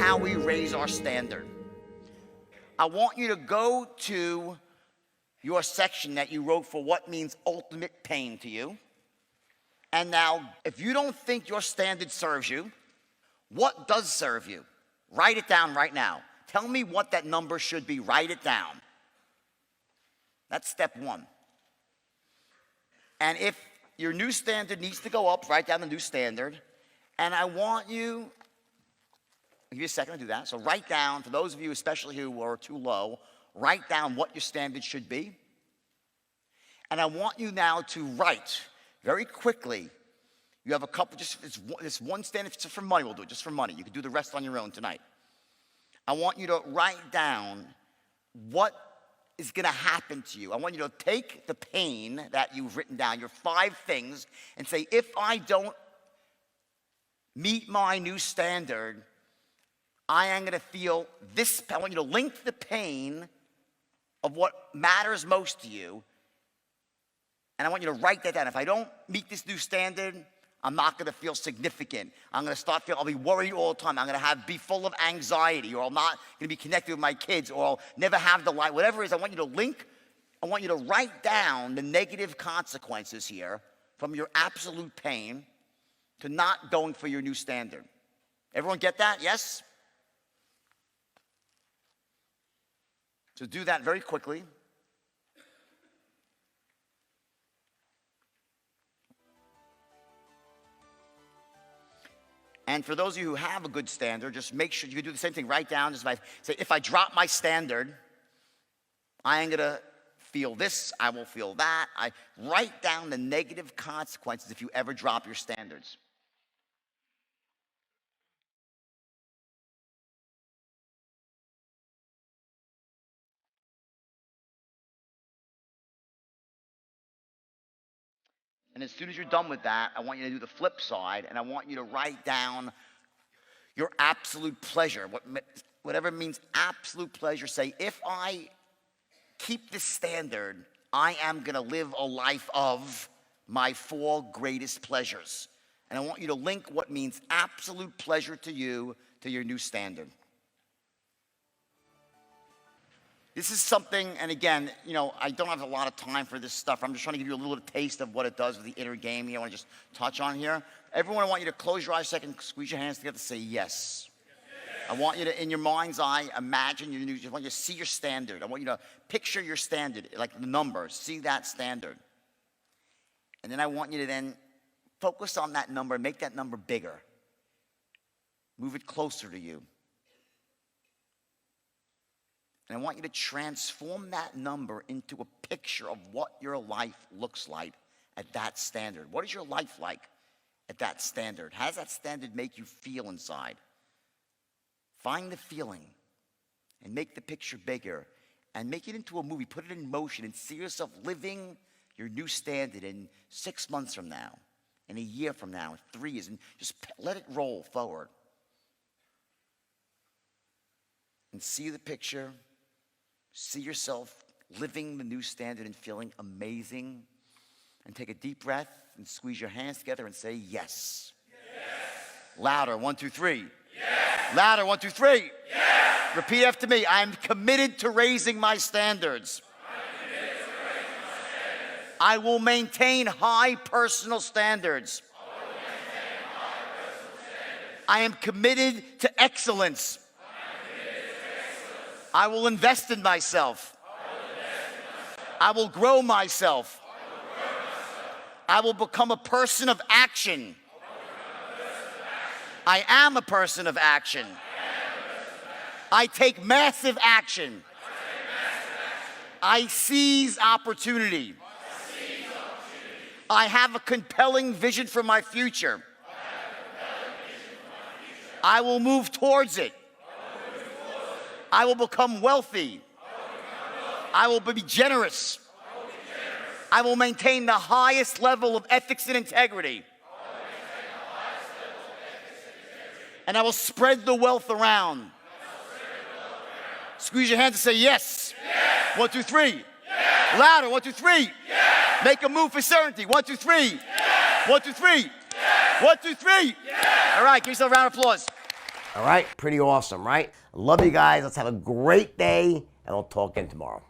how we raise our standard. I want you to go to your section that you wrote for what means ultimate pain to you. And now, if you don't think your standard serves you, what does serve you? Write it down right now. Tell me what that number should be. Write it down. That's step one. And if your new standard needs to go up, write down the new standard. And I want you, I'll give you a second to do that. So write down, for those of you especially who are too low, write down what your standard should be. And I want you now to write very quickly. You have a couple, just this one standard just for money. We'll do it just for money. You can do the rest on your own tonight. I want you to write down what is going to happen to you. I want you to take the pain that you've written down, your 5 things, and say, if I don't meet my new standard, I am going to feel this. I want you to link the pain of what matters most to you, and I want you to write that down. If I don't meet this new standard, I'm not going to feel significant. I'm going to start feeling, I'll be worried all the time. I'm going to be full of anxiety, or I'm not going to be connected with my kids, or I'll never have the light. Whatever it is, I want you to link, I want you to write down the negative consequences here from your absolute pain to not going for your new standard. Everyone get that? Yes? So do that very quickly. And for those of you who have a good standard, just make sure you can do the same thing. Write down, just say, if I drop my standard, I am going to feel this, I will feel that. I write down the negative consequences if you ever drop your standards. And as soon as you're done with that, I want you to do the flip side, and I want you to write down your absolute pleasure. Whatever means absolute pleasure. Say, if I keep this standard, I am going to live a life of my 4 greatest pleasures. And I want you to link what means absolute pleasure to you to your new standard. This is something, and again, you know, I don't have a lot of time for this stuff. I'm just trying to give you a little taste of what it does with the inner game here. I want to just touch on here. Everyone, I want you to close your eyes a second, squeeze your hands together, say yes. I want you to, in your mind's eye, imagine your new, I want you to see your standard. I want you to picture your standard, like the number, see that standard. And then I want you to then focus on that number, make that number bigger. Move it closer to you. And I want you to transform that number into a picture of what your life looks like at that standard. What is your life like at that standard? How does that standard make you feel inside? Find the feeling and make the picture bigger and make it into a movie. Put it in motion and see yourself living your new standard in 6 months from now, in a year from now, in 3 years, and just let it roll forward. And see the picture. See yourself living the new standard and feeling amazing. And take a deep breath and squeeze your hands together and say yes. Yes. Louder, 1, 2, 3. Yes. Louder, 1, 2, 3. Yes. Repeat after me. I am committed to raising my standards. I will maintain high personal standards. I am committed to excellence. I will invest in myself. I will grow myself. I will become a person of action. I am a person of action. I take massive action. I seize opportunity. I have a compelling vision for my future. I will move towards it. I will become wealthy. I will be generous. I will maintain the highest level of ethics and integrity. And I will spread the wealth around. Squeeze your hands and say yes. 1, 2, 3. Louder, 1, 2, 3. Make a move for certainty. 1, 2, 3. 1, 2, 3. 1, 2, 3. All right, give yourself a round of applause. All right, pretty awesome, right? Love you guys. Let's have a great day, and we'll talk again tomorrow.